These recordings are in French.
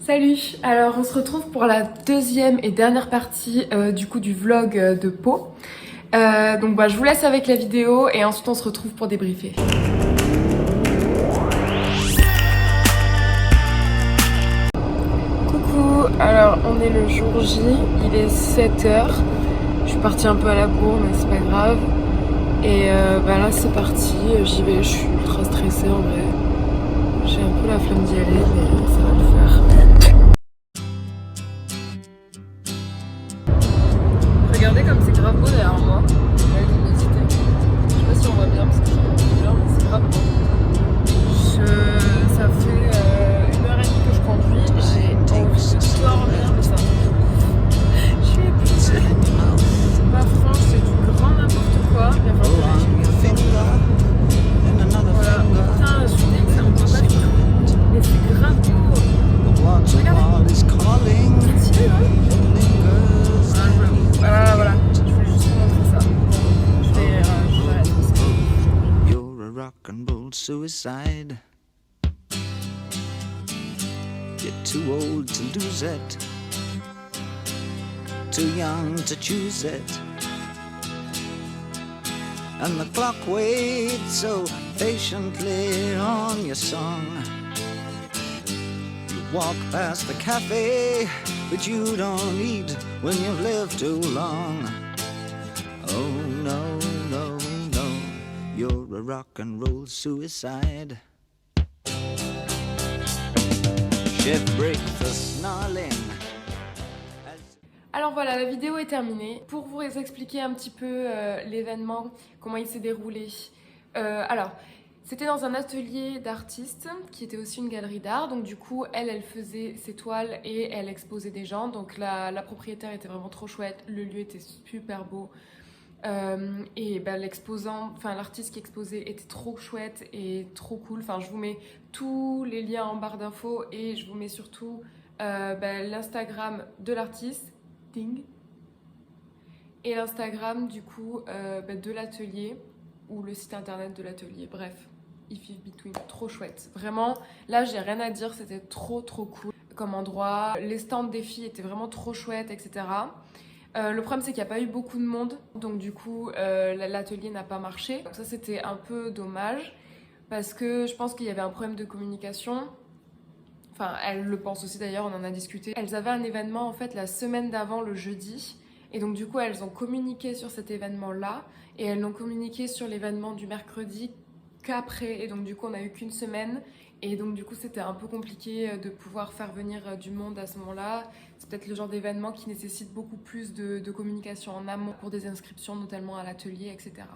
Salut! Alors on se retrouve pour la deuxième et dernière partie du vlog de Pau. Je vous laisse avec la vidéo et ensuite on se retrouve pour débriefer. Coucou! Alors on est le jour J, il est 7h. Je suis partie un peu à la bourre mais c'est pas grave. Et là c'est parti, j'y vais, je suis ultra stressée en vrai. J'ai un peu la flemme d'y aller mais ça va le faire. Regardez comme c'est grave beau derrière moi, la luminosité. Je sais pas si on voit bien parce que j'ai un peu bien, mais c'est grave beau. Ça fait 1h30 que je conduis, j'ai envie de dormir, mais ça je suis épuisée. C'est pas franche, c'est du grand n'importe quoi. Il va falloir que j'aille voilà, putain, je suis dégoûtée, ça on voit pas du tout. Mais c'est grave beau. Regardez, c'est stylé, non? Voilà, je voulais juste vous montrer ça. Je vais arrêter parce que... You're a rock and roll suicide. You're too old to lose it, too young to choose it. And the clock waits so patiently on your song. You walk past the cafe, but you don't eat when you've lived too long. Oh no, no, no, you're a rock and roll suicide. Shift break for snarling. Alors voilà, la vidéo est terminée. Pour vous expliquer un petit peu l'événement, comment il s'est déroulé. C'était dans un atelier d'artistes qui était aussi une galerie d'art. Donc du coup, elle faisait ses toiles et elle exposait des gens. Donc la propriétaire était vraiment trop chouette, le lieu était super beau. L'artiste qui exposait était trop chouette et trop cool. Enfin, je vous mets tous les liens en barre d'infos et je vous mets surtout l'Instagram de l'artiste. Ding. Et l'Instagram de l'atelier ou le site internet de l'atelier, bref, If If Between, trop chouette, vraiment, là j'ai rien à dire, c'était trop cool comme endroit, les stands des filles étaient vraiment trop chouettes, etc. Le problème c'est qu'il n'y a pas eu beaucoup de monde, donc du coup l'atelier n'a pas marché, donc ça c'était un peu dommage, parce que je pense qu'il y avait un problème de communication. Enfin, elle le pense aussi d'ailleurs, on en a discuté. Elles avaient un événement en fait la semaine d'avant, le jeudi. Et donc du coup, elles ont communiqué sur cet événement-là. Et elles n'ont communiqué sur l'événement du mercredi qu'après. Et donc du coup, on n'a eu qu'une semaine. Et donc du coup, c'était un peu compliqué de pouvoir faire venir du monde à ce moment-là. C'est peut-être le genre d'événement qui nécessite beaucoup plus de communication en amont pour des inscriptions, notamment à l'atelier, etc.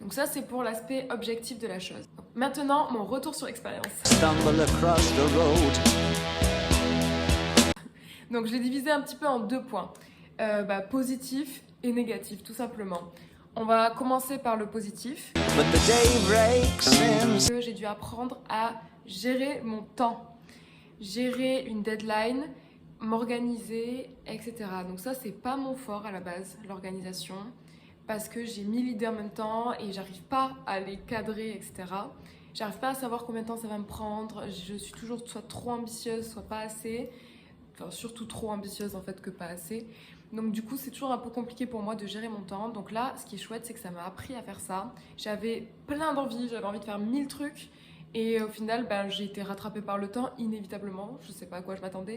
Donc ça, c'est pour l'aspect objectif de la chose. Maintenant, mon retour sur l'expérience. Stumble across the road. Donc je l'ai divisé un petit peu en deux points, positif et négatif, tout simplement. On va commencer par le positif. But the day breaks in. J'ai dû apprendre à gérer mon temps, gérer une deadline, m'organiser, etc. Donc ça, c'est pas mon fort à la base, l'organisation, parce que j'ai 1000 idées en même temps et j'arrive pas à les cadrer, etc. J'arrive pas à savoir combien de temps ça va me prendre. Je suis toujours soit trop ambitieuse, soit pas assez. Enfin, surtout trop ambitieuse en fait que pas assez. Donc du coup c'est toujours un peu compliqué pour moi de gérer mon temps. Donc là ce qui est chouette c'est que ça m'a appris à faire ça. J'avais plein d'envie, j'avais envie de faire 1000 trucs. Et au final j'ai été rattrapée par le temps inévitablement. Je sais pas à quoi je m'attendais.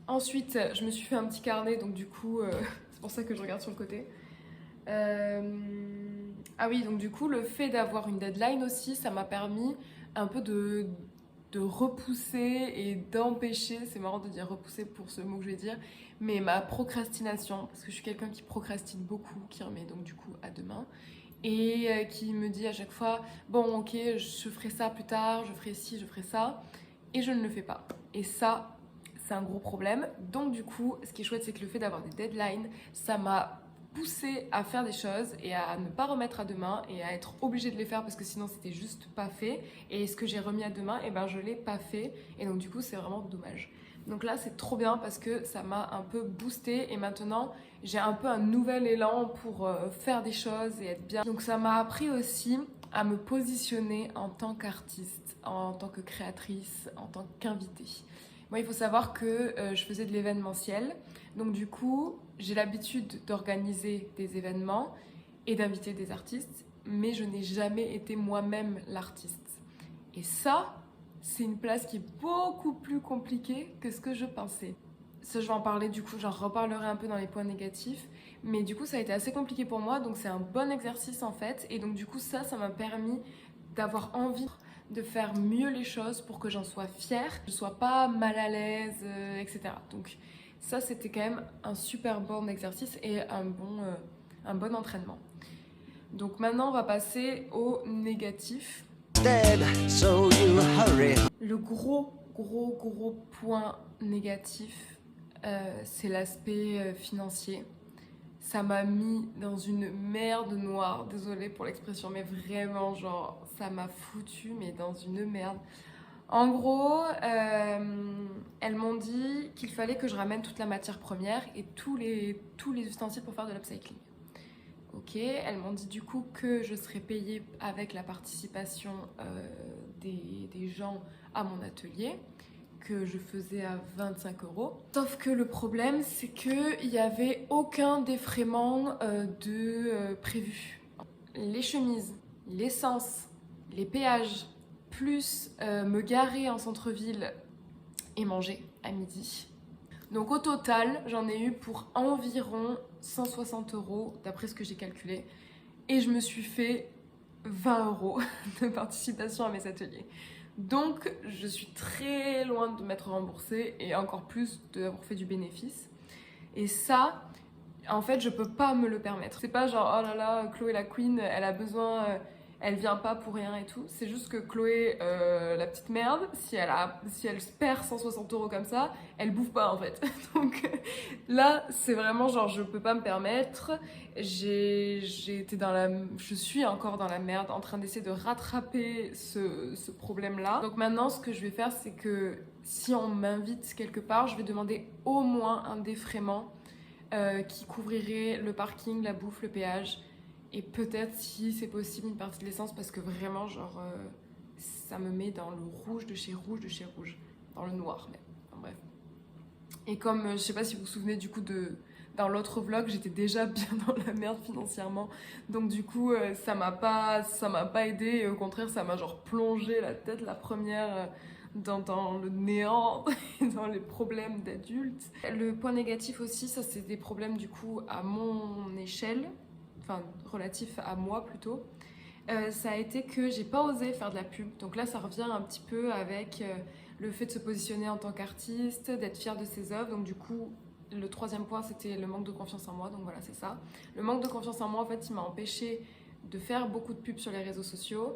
Ensuite je me suis fait un petit carnet donc du coup c'est pour ça que je regarde sur le côté. Ah oui, donc du coup le fait d'avoir une deadline aussi ça m'a permis un peu de repousser et d'empêcher, c'est marrant de dire repousser pour ce mot que je vais dire, mais ma procrastination, parce que je suis quelqu'un qui procrastine beaucoup, qui remet donc du coup à demain, et qui me dit à chaque fois, bon ok, je ferai ça plus tard, je ferai ci, je ferai ça, et je ne le fais pas. Et ça, c'est un gros problème. Donc du coup, ce qui est chouette, c'est que le fait d'avoir des deadlines, ça m'a poussé à faire des choses et à ne pas remettre à demain et à être obligée de les faire parce que sinon c'était juste pas fait, et ce que j'ai remis à demain, et je l'ai pas fait, et donc du coup c'est vraiment dommage. Donc là c'est trop bien parce que ça m'a un peu boosté et maintenant j'ai un peu un nouvel élan pour faire des choses et être bien. Donc ça m'a appris aussi à me positionner en tant qu'artiste, en tant que créatrice, en tant qu'invitée. Moi, il faut savoir que je faisais de l'événementiel. Donc du coup, j'ai l'habitude d'organiser des événements et d'inviter des artistes, mais je n'ai jamais été moi-même l'artiste. Et ça, c'est une place qui est beaucoup plus compliquée que ce que je pensais. Ça, je vais en parler du coup, j'en reparlerai un peu dans les points négatifs. Mais du coup, ça a été assez compliqué pour moi, donc c'est un bon exercice en fait. Et donc du coup, ça m'a permis d'avoir envie de faire mieux les choses pour que j'en sois fière, que je ne sois pas mal à l'aise, etc. Donc ça, c'était quand même un super bon exercice et un bon entraînement. Donc maintenant, on va passer au négatif. Dead, so you hurry. Le gros point négatif, c'est l'aspect financier. Ça m'a mis dans une merde noire, désolée pour l'expression, mais vraiment, genre, ça m'a foutu, mais dans une merde. En gros, elles m'ont dit qu'il fallait que je ramène toute la matière première et tous les ustensiles pour faire de l'upcycling. Ok, elles m'ont dit du coup que je serais payée avec la participation des gens à mon atelier, que je faisais à 25 €. Sauf que le problème, c'est qu'il n'y avait aucun défraiement prévu. Les chemises, l'essence, les péages, plus me garer en centre-ville et manger à midi. Donc au total, j'en ai eu pour environ 160 € d'après ce que j'ai calculé. Et je me suis fait 20 € de participation à mes ateliers. Donc je suis très loin de m'être remboursée et encore plus d'avoir fait du bénéfice. Et ça, en fait, je peux pas me le permettre. C'est pas genre, oh là là, Chloé la Queen, elle a besoin, elle vient pas pour rien et tout. C'est juste que Chloé, la petite merde, si elle perd 160 € comme ça, elle bouffe pas en fait. Donc là, c'est vraiment genre, je peux pas me permettre. Je suis encore dans la merde, en train d'essayer de rattraper ce problème-là. Donc maintenant, ce que je vais faire, c'est que si on m'invite quelque part, je vais demander au moins un défraiement qui couvrirait le parking, la bouffe, le péage. Et peut-être, si c'est possible, une partie de l'essence, parce que vraiment, genre, ça me met dans le rouge de chez rouge, dans le noir même. Enfin, bref. Et comme, je sais pas si vous vous souvenez du coup dans l'autre vlog, j'étais déjà bien dans la merde financièrement. Donc du coup, ça m'a pas aidé. Et au contraire, ça m'a genre plongé la tête la première dans le néant, dans les problèmes d'adultes. Le point négatif aussi, ça c'est des problèmes du coup à mon échelle. Enfin, relatif à moi plutôt, ça a été que j'ai pas osé faire de la pub. Donc là, ça revient un petit peu avec le fait de se positionner en tant qu'artiste, d'être fière de ses œuvres. Donc du coup, le troisième point, c'était le manque de confiance en moi. Donc voilà, c'est ça. Le manque de confiance en moi, en fait, il m'a empêché de faire beaucoup de pubs sur les réseaux sociaux,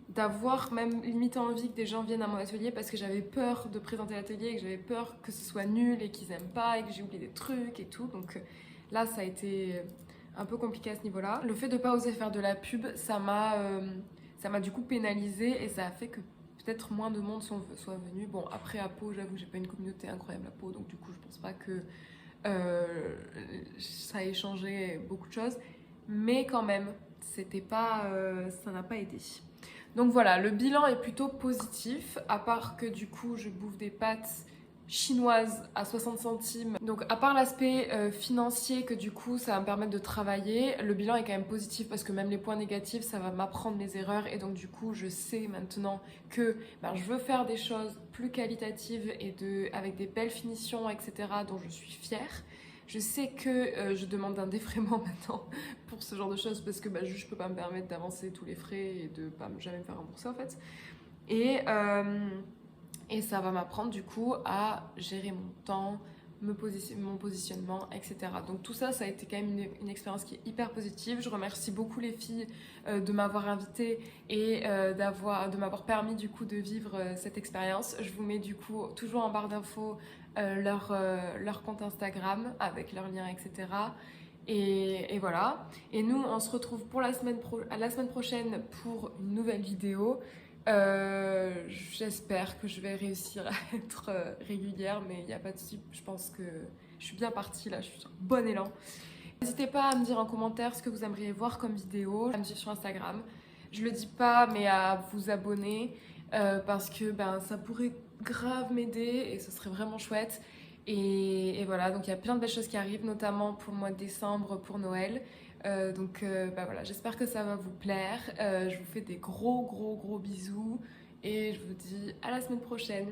d'avoir même limite envie que des gens viennent à mon atelier parce que j'avais peur de présenter l'atelier, que j'avais peur que ce soit nul et qu'ils aiment pas et que j'ai oublié des trucs et tout. Donc là, ça a été un peu compliqué à ce niveau-là. Le fait de ne pas oser faire de la pub, ça m'a du coup pénalisée et ça a fait que peut-être moins de monde soit venu. Bon, après à Pau, j'avoue, j'ai pas une communauté incroyable à Pau, donc du coup, je pense pas que ça ait changé beaucoup de choses. Mais quand même, ça n'a pas aidé. Donc voilà, le bilan est plutôt positif, à part que du coup, je bouffe des pâtes chinoise à 60 centimes. Donc à part l'aspect financier que du coup ça va me permettre de travailler, le bilan est quand même positif parce que même les points négatifs ça va m'apprendre mes erreurs et donc du coup je sais maintenant que je veux faire des choses plus qualitatives et avec des belles finitions etc. dont je suis fière. Je sais que je demande un défraiement maintenant pour ce genre de choses parce que je peux pas me permettre d'avancer tous les frais et de pas jamais me faire rembourser en fait. Et ça va m'apprendre du coup à gérer mon temps, mon positionnement, etc. Donc tout ça, ça a été quand même une expérience qui est hyper positive. Je remercie beaucoup les filles de m'avoir invitée et de m'avoir permis du coup de vivre cette expérience. Je vous mets du coup toujours en barre d'infos leur compte Instagram avec leurs liens, etc. Et voilà. Et nous, on se retrouve pour la semaine prochaine pour une nouvelle vidéo. J'espère que je vais réussir à être régulière, mais il n'y a pas de souci. Je pense que je suis bien partie là, je suis sur bon élan. N'hésitez pas à me dire en commentaire ce que vous aimeriez voir comme vidéo, à me suivre sur Instagram. Je le dis pas, mais à vous abonner parce que ça pourrait grave m'aider et ce serait vraiment chouette. Et voilà, donc il y a plein de belles choses qui arrivent, notamment pour le mois de décembre, pour Noël. Bah voilà, j'espère que ça va vous plaire. Je vous fais des gros bisous et je vous dis à la semaine prochaine.